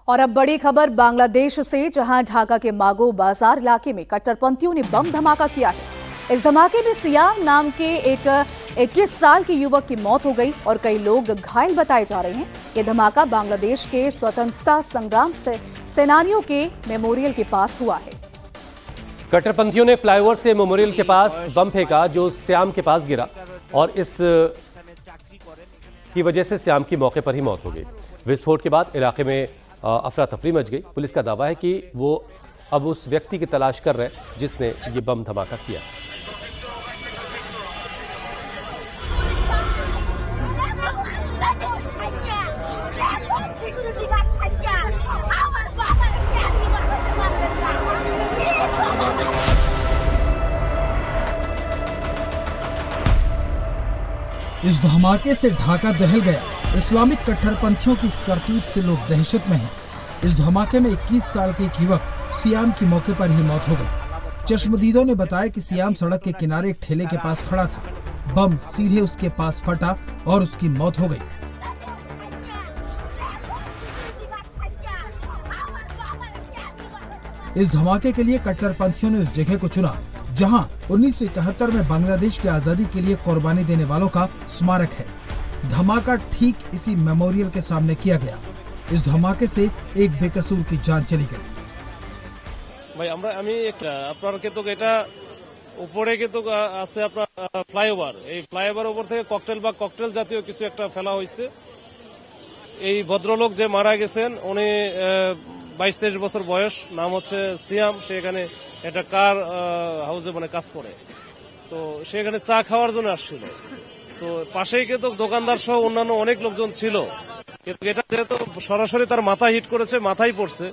और अब बड़ी खबर बांग्लादेश से, जहां ढाका के मागो बाजार इलाके में कट्टरपंथियों ने बम धमाका किया है। इस धमाके में सियाम नाम के एक 21 साल के युवक की मौत हो गई और कई लोग घायल बताए जा रहे हैं। यह धमाका बांग्लादेश के स्वतंत्रता संग्राम सेनानियों के मेमोरियल के पास हुआ है। कट्टरपंथियों ने फ्लाईओवर से मेमोरियल के पास बम फेंका जो सियाम के पास गिरा और इस की वजह से सियाम की मौके पर ही मौत हो गई। विस्फोट के बाद इलाके में अफरा तफरी मच गई। पुलिस का दावा है कि वो अब उस व्यक्ति की तलाश कर रहे हैं जिसने ये बम धमाका किया। इस धमाके से ढाका दहल गया। इस्लामिक कट्टरपंथियों की इस करतूत से लोग दहशत में हैं। इस धमाके में 21 साल के एक युवक सियाम की मौके पर ही मौत हो गई। चश्मदीदों ने बताया कि सियाम सड़क के किनारे एक ठेले के पास खड़ा था। बम सीधे उसके पास फटा और उसकी मौत हो गई। इस धमाके के लिए कट्टरपंथियों ने उस जगह को चुना जहां 1971 में बांग्लादेश की आजादी के लिए कुर्बानी देने वालों का स्मारक है। धमाका ठीक इसी मेमोरियल के सामने किया गया। इस धमाके से एक बेकसूर की जान चली गई। ভাই আমি আপনার কিন্তু এটা উপরে কিন্তু আছে আপনার ফ্লাইওভার, এই ফ্লাইওভার উপর থেকে ককটেল বা ককটেল জাতীয় কিছু একটা ফেলা হয়েছে। এই ভদ্রলোক যে মারা গেছেন উনি 22-23 বছর বয়স, নাম হচ্ছে সিয়াম। সে এখানে একটা কার হাউসে মানে কাজ করে, তো সে এখানে চা খাওয়ার জন্য আসছিল। তো পাশেই কিন্তু দোকানদার সহ অন্যান্য অনেক লোকজন ছিল, কিন্তু এটা যেহেতু সরাসরি তার মাথায় হিট করেছে, মাথায় পড়ছে,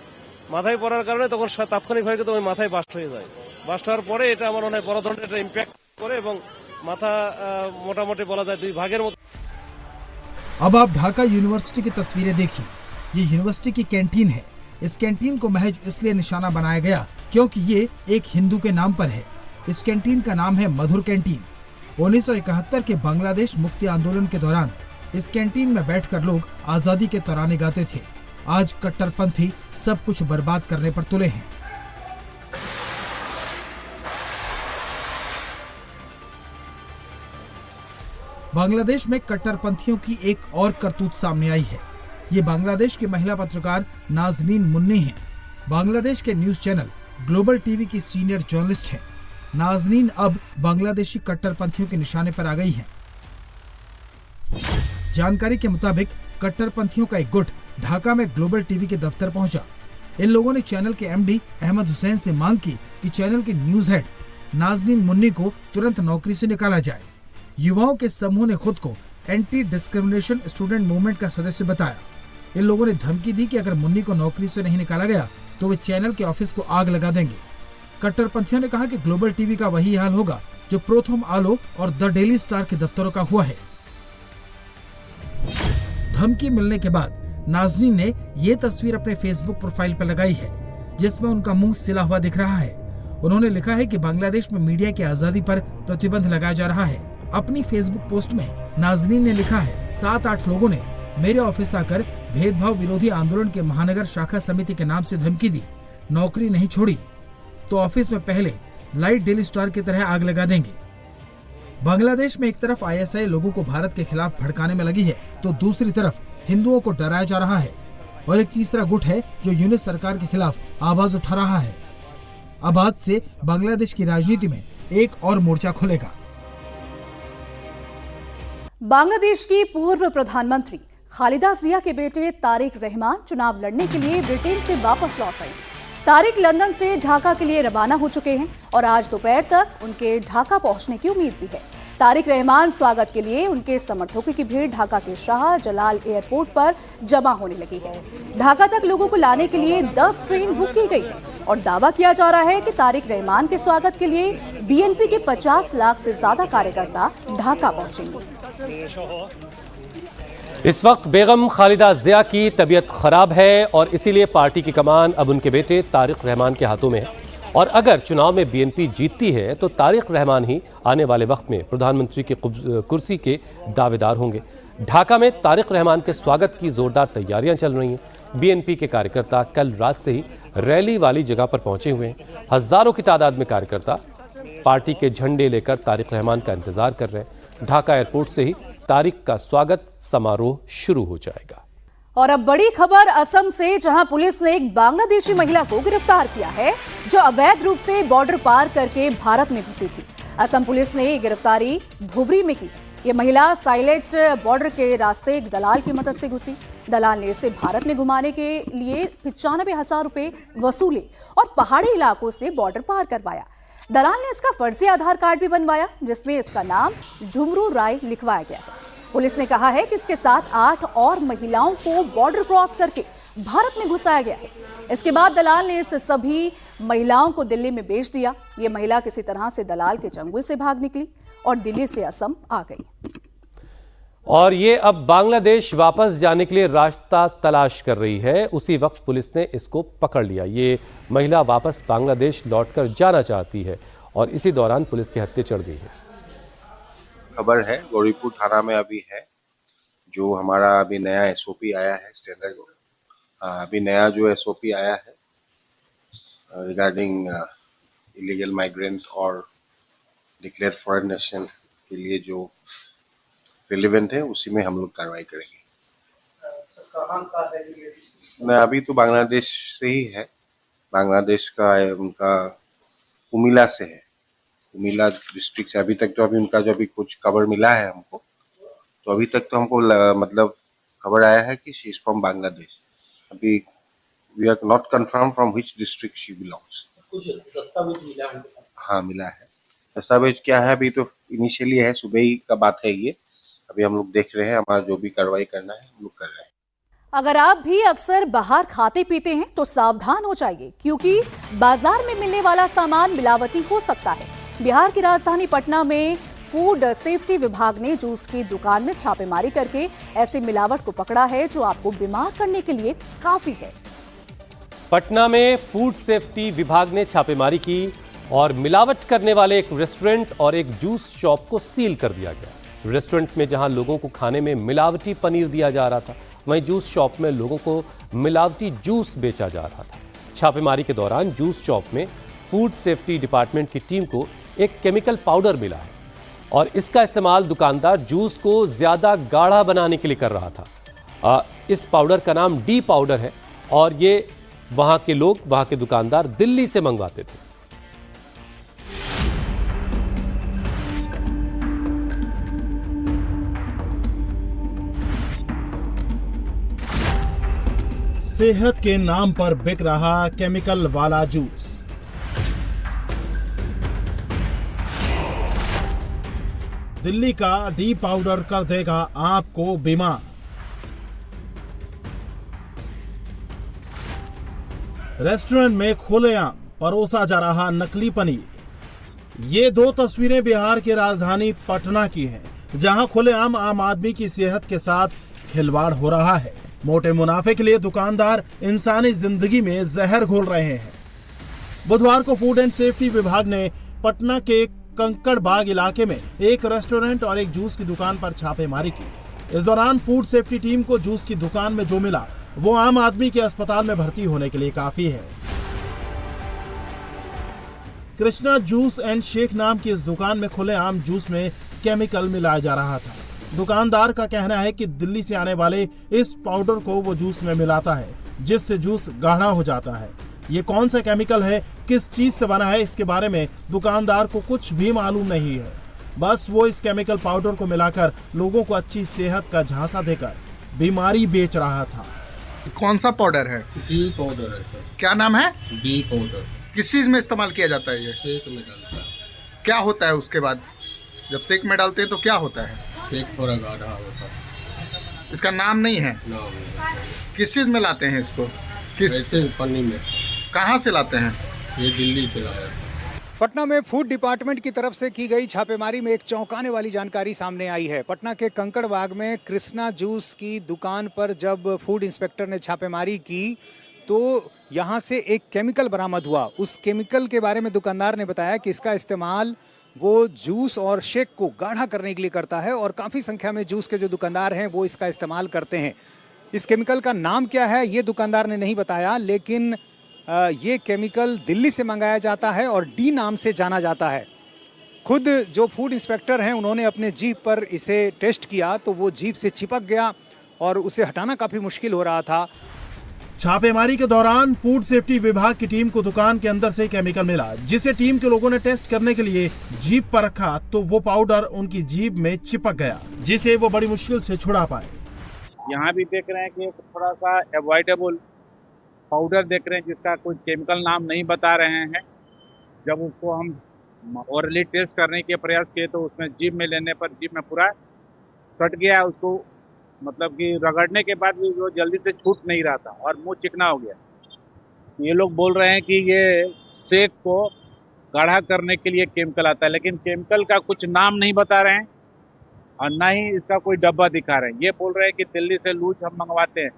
মাথায় পড়ার কারণে তখন তাৎক্ষণিকভাবে কিন্তু ওই মাথায় বাস্ট হয়ে যায়। বাস্ট হওয়ার পরে এটা আমার মনে হয় বড় ধরনের একটা ইম্প্যাক্ট করে এবং মাথা মোটামুটি বলা যায় 2 ভাগের মতো। अब आप ढाका यूनिवर्सिटी की तस्वीरें देखिए। ये यूनिवर्सिटी की कैंटीन है। इस कैंटीन को महज इसलिए निशाना बनाया गया क्योंकि ये एक हिंदू के नाम पर है। इस कैंटीन का नाम है मधुर कैंटीन। 1971 के बांग्लादेश मुक्ति आंदोलन के दौरान इस कैंटीन में बैठकर लोग आजादी के तराने गाते थे। आज कट्टरपंथी सब कुछ बर्बाद करने पर तुले हैं। बांग्लादेश में कट्टरपंथियों की एक और करतूत सामने आई है। ये बांग्लादेश की महिला पत्रकार नाजनीन मुन्नी हैं। बांग्लादेश के न्यूज चैनल ग्लोबल टीवी की सीनियर जर्नलिस्ट हैं। नाजनीन अब बांग्लादेशी कट्टरपंथियों के निशाने पर आ गई हैं। जानकारी के मुताबिक कट्टरपंथियों का एक गुट ढाका में ग्लोबल टीवी के दफ्तर पहुंचा। इन लोगों ने चैनल के एमडी अहमद हुसैन से मांग की कि चैनल के न्यूज हेड नाजनीन मुन्नी को तुरंत नौकरी से निकाला जाए। युवाओं के समूह ने खुद को एंटी डिस्क्रिमिनेशन स्टूडेंट मूवमेंट का सदस्य बताया। इन लोगों ने धमकी दी कि अगर मुन्नी को नौकरी से नहीं निकाला गया तो वे चैनल के ऑफिस को आग लगा देंगे। कट्टरपंथियों ने कहा कि ग्लोबल टीवी का वही हाल होगा जो प्रोथम आलो और द डेली स्टार के दफ्तरों का हुआ है। धमकी मिलने के बाद नाजनीन ने ये तस्वीर अपने फेसबुक प्रोफाइल पर लगाई है जिसमें उनका मुंह सिला हुआ दिख रहा है। उन्होंने लिखा है कि बांग्लादेश में मीडिया की आजादी पर प्रतिबंध लगाया जा रहा है। अपनी फेसबुक पोस्ट में नाजनीन ने लिखा है, 7-8 लोगों ने मेरे ऑफिस आकर भेदभाव विरोधी आंदोलन के महानगर शाखा समिति के नाम से धमकी दी, नौकरी नहीं छोड़ी तो ऑफिस में पहले लाइट डेली स्टार की तरह आग लगा देंगे। बांग्लादेश में एक तरफ आईएसआई लोगों को भारत के खिलाफ भड़काने में लगी है तो दूसरी तरफ हिंदुओं को डराया जा रहा है और एक तीसरा गुट है जो यूनिट सरकार के खिलाफ आवाज उठा रहा है। अब आज से बांग्लादेश की राजनीति में एक और मोर्चा खुलेगा। बांग्लादेश की पूर्व प्रधानमंत्री खालिदा जिया के बेटे तारिक रहमान चुनाव लड़ने के लिए ब्रिटेन से वापस लौट आए। तारिक लंदन से ढाका के लिए रवाना हो चुके हैं और आज दोपहर तक उनके ढाका पहुंचने की उम्मीद भी है। तारिक रहमान स्वागत के लिए उनके समर्थकों की भीड़ ढाका के शाह जलाल एयरपोर्ट पर जमा होने लगी है। ढाका तक लोगों को लाने के लिए 10 ट्रेन बुक की गई है और दावा किया जा रहा है कि तारिक रहमान के स्वागत के लिए बीएनपी के 50 लाख से ज्यादा कार्यकर्ता ढाका पहुंचेंगे। इस वक्त बेगम खालिदा जिया की तबीयत खराब है और इसीलिए पार्टी की कमान अब उनके बेटे तारिक रहमान के हाथों में है और अगर चुनाव में बीएनपी जीतती है तो तारिक रहमान ही आने वाले वक्त में प्रधानमंत्री की कुर्सी के दावेदार होंगे। ढाका में तारिक रहमान के स्वागत की जोरदार तैयारियां चल रही हैं। बीएनपी के कार्यकर्ता कल रात से ही रैली वाली जगह पर पहुंचे हुए हैं। हजारों की तादाद में कार्यकर्ता पार्टी के झंडे लेकर तारिक रहमान का इंतजार कर रहे हैं। ढाका एयरपोर्ट से ही तारिक का स्वागत समारोह शुरू हो जाएगा। और अब बड़ी खबर असम से, जहां पुलिस ने एक बांग्लादेशी महिला को गिरफ्तार किया है जो अवैध रूप से बॉर्डर पार करके भारत में घुसी थी। असम पुलिस ने ये गिरफ्तारी धुबरी में की। ये महिला साइलेट बॉर्डर के रास्ते एक दलाल की मदद से घुसी। दलाल ने इसे भारत में घुमाने के लिए 95,000 रुपए वसूले और पहाड़ी इलाकों से बॉर्डर पार करवाया। दलाल ने इसका फर्जी आधार कार्ड भी बनवाया जिसमें इसका नाम झुमरू राय लिखवाया गया है। पुलिस ने कहा है कि इसके साथ 8 और महिलाओं को बॉर्डर क्रॉस करके भारत में घुसाया गया है। इसके बाद दलाल ने इस सभी महिलाओं को दिल्ली में बेच दिया। ये महिला किसी तरह से दलाल के चंगुल से भाग निकली और दिल्ली से असम आ गई और ये अब बांग्लादेश वापस जाने के लिए रास्ता तलाश कर रही है। उसी वक्त पुलिस ने इसको पकड़ लिया। ये महिला वापस बांग्लादेश लौटकर जाना चाहती है और इसी दौरान पुलिस की हत्या चढ़ गई है। खबर है गौरीपुर थाना में अभी है, जो हमारा अभी नया एसओपी आया है स्टैंडर्ड। अभी नया जो एसओपी आया है रिगार्डिंग इलीगल माइग्रेंट और डिक्लेयर फॉरेन नेशनल के लिए जो रिलेवेंट है उसी में हम लोग कार्रवाई करेंगे। मैं अभी तो बांग्लादेश से ही है, बांग्लादेश का उनका उमिला से है, उमिला डिस्ट्रिक्ट से। अभी तक तो अभी उनका जो अभी कुछ खबर मिला है हमको, तो अभी तक तो हमको मतलब खबर आया है कि शी इज फ्रॉम बांग्लादेश। अभी we are not confirm from which district she belongs. कुछ दस्तावेज मिला है? हाँ मिला है। दस्तावेज क्या है अभी तो इनिशियली है, सुबह ही का बात है ये। अभी हम लोग देख रहे हैं, हमारा जो भी कार्रवाई करना है हम लोग कर रहे हैं। अगर आप भी अक्सर बाहर खाते पीते हैं तो सावधान हो जाइए, क्योंकि बाजार में मिलने वाला सामान मिलावटी हो सकता है। बिहार की राजधानी पटना में फूड सेफ्टी विभाग ने जूस की दुकान में छापेमारी करके ऐसी मिलावट को पकड़ा है जो आपको बीमार करने के लिए काफी है। पटना में फूड सेफ्टी विभाग ने छापेमारी की और मिलावट करने वाले एक रेस्टोरेंट और एक जूस शॉप को सील कर दिया गया। रेस्टोरेंट में जहां लोगों को खाने में मिलावटी पनीर दिया जा रहा था, वहीं जूस शॉप में लोगों को मिलावटी जूस बेचा जा रहा था। छापेमारी के दौरान जूस शॉप में फूड सेफ्टी डिपार्टमेंट की टीम को एक केमिकल पाउडर मिला है और इसका इस्तेमाल दुकानदार जूस को ज्यादा गाढ़ा बनाने के लिए कर रहा था। इस पाउडर का नाम डी पाउडर है और ये वहां के लोग, वहां के दुकानदार दिल्ली से मंगवाते थे। सेहत के नाम पर बिक रहा केमिकल वाला जूस। दिल्ली का डी पाउडर कर देगा आपको बीमार। रेस्टोरेंट में खुलेआम परोसा जा रहा नकली पनीर। ये दो तस्वीरें बिहार की राजधानी पटना की हैं, जहां खुलेआम आम आदमी की सेहत के साथ खिलवाड़ हो रहा है। मोटे मुनाफे के लिए दुकानदार इंसानी जिंदगी में जहर घोल रहे हैं। बुधवार को फूड एंड सेफ्टी विभाग ने पटना के कंकड़ बाग इलाके में एक रेस्टोरेंट और एक जूस की दुकान पर छापेमारी की। इस दौरान फूड सेफ्टी टीम को जूस की दुकान में जो मिला वो आम आदमी के अस्पताल में भर्ती होने के लिए काफी है। कृष्णा जूस एंड शेक नाम की इस दुकान में खुलेआम जूस में केमिकल मिलाया जा रहा था। दुकानदार का कहना है कि दिल्ली से आने वाले इस पाउडर को वो जूस में मिलाता है, जिससे जूस गाढ़ा हो जाता है। ये कौन सा केमिकल है, किस चीज से बना है, इसके बारे में दुकानदार को कुछ भी मालूम नहीं है। बस वो इस केमिकल पाउडर को मिलाकर लोगों को अच्छी सेहत का झांसा देकर बीमारी बेच रहा था। कौन सा पाउडर है? डी पाउडर है सर। क्या नाम है? D powder. किस चीज में इस्तेमाल किया जाता है ये? शेक में डालता है। क्या होता है उसके बाद जब शेक में डालते हैं तो क्या होता है? शेक थोड़ा गाढ़ा होता है। इसका नाम नहीं है? नाम किस चीज में लाते हैं इसको? किस ऐसे पन्नी में। कहाँ से लाते हैं? ये दिल्ली से लाया। पटना में फूड डिपार्टमेंट की तरफ से की गई छापेमारी में एक चौंकाने वाली जानकारी सामने आई है। पटना के कंकड़बाग में कृष्णा जूस की दुकान पर जब फूड इंस्पेक्टर ने छापेमारी की तो यहाँ से एक केमिकल बरामद हुआ। उस केमिकल के बारे में दुकानदार ने बताया कि इसका इस्तेमाल वो जूस और शेक को गाढ़ा करने के लिए करता है और काफ़ी संख्या में जूस के जो दुकानदार हैं वो इसका इस्तेमाल करते हैं। इस केमिकल का नाम क्या है ये दुकानदार ने नहीं बताया, लेकिन ये केमिकल दिल्ली से मंगाया जाता है और डी नाम से जाना जाता है। खुद जो फूड इंस्पेक्टर हैं उन्होंने अपने जीभ पर इसे टेस्ट किया तो वो जीभ से चिपक गया और उसे हटाना काफ़ी मुश्किल हो रहा था। छापेमारी के दौरान फूड सेफ्टी विभाग की टीम को दुकान के अंदर से केमिकल मिला, जिसे टीम के लोगों ने टेस्ट करने के लिए जीभ पर रखा तो वो पाउडर उनकी जीभ में चिपक गया, जिसे वो बड़ी मुश्किल से छुड़ा पाए। यहाँ भी देख रहे हैं कि थोड़ा सा अवॉइडेबल पाउडर देख रहे हैं जिसका कोई केमिकल नाम नहीं बता रहे हैं। जब उसको हम ओरली टेस्ट करने के प्रयास किए तो उसमें जीभ में लेने पर जीभ में पूरा सट गया, उसको मतलब कि रगड़ने के बाद भी वो जल्दी से छूट नहीं रहा था और मुंह चिकना हो गया। ये लोग बोल रहे हैं कि ये शेक को गाढ़ा करने के लिए केमिकल आता है, लेकिन केमिकल का कुछ नाम नहीं बता रहे हैं और ना ही इसका कोई डब्बा दिखा रहे हैं। ये बोल रहे हैं कि दिल्ली से लूज हम मंगवाते हैं,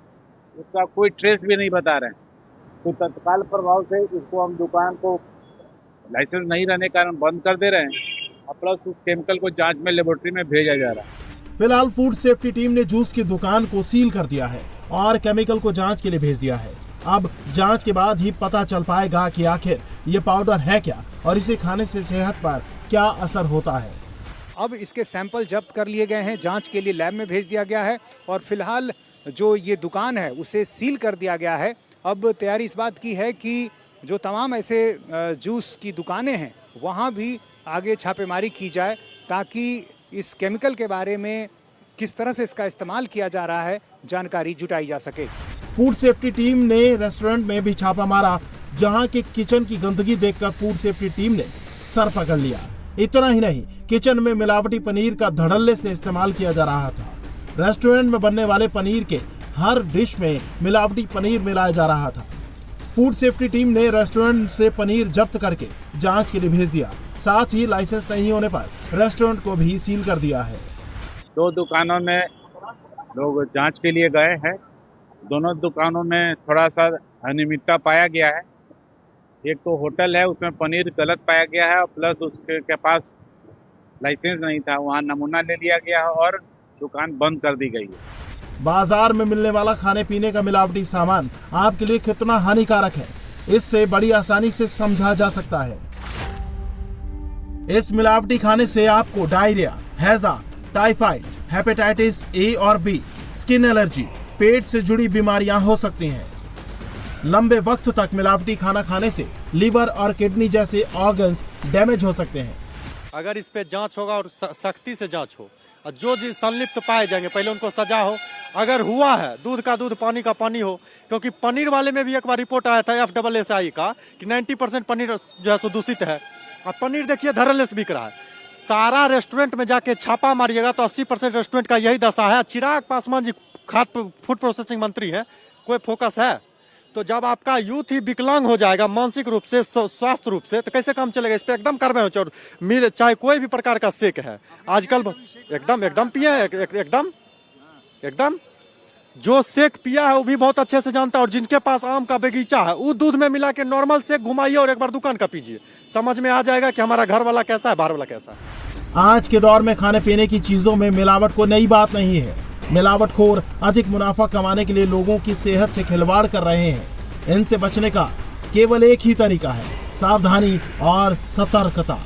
उसका कोई ट्रेस भी नहीं बता रहे हैं। तो तत्काल प्रभाव से इसको हम दुकान को लाइसेंस नहीं रहने के कारण बंद कर दे रहे हैं और प्लस उस केमिकल को जांच में लेबोरेटरी में भेजा जा रहा है। फिलहाल फूड सेफ्टी टीम ने जूस की दुकान को सील कर दिया है और केमिकल को जांच के लिए भेज दिया है। अब जांच के बाद ही पता चल पाएगा कि आखिर ये पाउडर है क्या और इसे खाने से सेहत पर क्या असर होता है। अब इसके सैंपल जब्त कर लिए गए हैं, जांच के लिए लैब में भेज दिया गया है और फिलहाल जो ये दुकान है उसे सील कर दिया गया है। अब तैयारी इस बात की है कि जो तमाम ऐसे जूस की दुकानें हैं वहाँ भी आगे छापेमारी की जाए ताकि इस केमिकल के बारे में किस तरह से इसका इस्तेमाल किया जा रहा है जानकारी जुटाई जा सके। फूड सेफ्टी टीम ने रेस्टोरेंट में भी छापा मारा, जहां के किचन की गंदगी देखकर फूड सेफ्टी टीम ने सर पकड़ लिया। इतना ही नहीं, किचन में मिलावटी पनीर का धड़ल्ले से इस्तेमाल किया जा रहा था। रेस्टोरेंट में बनने वाले पनीर के हर डिश में मिलावटी पनीर मिलाया जा रहा था। फूड सेफ्टी टीम ने रेस्टोरेंट से पनीर जब्त करके जांच के लिए भेज दिया। साथ ही लाइसेंस नहीं होने पर रेस्टोरेंट को भी सील कर दिया है। 2 दुकानों में लोग जांच के लिए गए हैं। दोनों दुकानों में थोड़ा सा अनियमितता पाया गया है। एक तो होटल है उसमें पनीर गलत पाया गया है और प्लस उसके पास लाइसेंस नहीं था, वहाँ नमूना ले लिया गया है और दुकान बंद कर दी गई है। बाजार में मिलने वाला खाने पीने का मिलावटी सामान आपके लिए कितना हानिकारक है, इससे बड़ी आसानी से समझा जा सकता है। इस मिलावटी खाने से आपको डायरिया, हैजा, टाइफाइड, हेपेटाइटिस ए और बी, स्किन एलर्जी, पेट से जुड़ी बीमारियां हो सकती हैं। लंबे वक्त तक मिलावटी खाना खाने से लीवर और किडनी जैसे ऑर्गन्स डैमेज हो सकते हैं। अगर इस पे जांच होगा और सख्ती से जांच हो और जो संलिप्त पाए जाएंगे पहले उनको सजा हो। अगर हुआ है दूध का दूध पानी का पानी हो, क्योंकि पनीर वाले में भी एक बार रिपोर्ट आया था FSSAI का कि 90% पनीर जो है सो दूषित है और पनीर देखिए धड़ल्ले से बिक रहा है। सारा रेस्टोरेंट में जाके छापा मारिएगा तो 80% रेस्टोरेंट का यही दशा है। चिराग पासवान जी खाद्य फूड प्रोसेसिंग मंत्री है, कोई फोकस है? तो जब आपका यूथ ही विकलांग हो जाएगा मानसिक रूप से, स्वास्थ्य रूप से, तो कैसे काम चलेगा? इस पे एकदम कार्रवाई हो चाहिए। मिल चाहे कोई भी प्रकार का शेक है आजकल एकदम पिए, एकदम जो शेक पिया है वो भी बहुत अच्छे से जानता है। और जिनके पास आम का बगीचा है वो दूध में मिला के नॉर्मल शेक घुमाइए और एक बार दुकान का पीजिए, समझ में आ जाएगा कि हमारा घर वाला कैसा है, बाहर वाला कैसा है। आज के दौर में खाने पीने की चीजों में मिलावट कोई नई बात नहीं है। मिलावटखोर अधिक मुनाफा कमाने के लिए लोगों की सेहत से खिलवाड़ कर रहे हैं। इनसे बचने का केवल एक ही तरीका है, सावधानी और सतर्कता।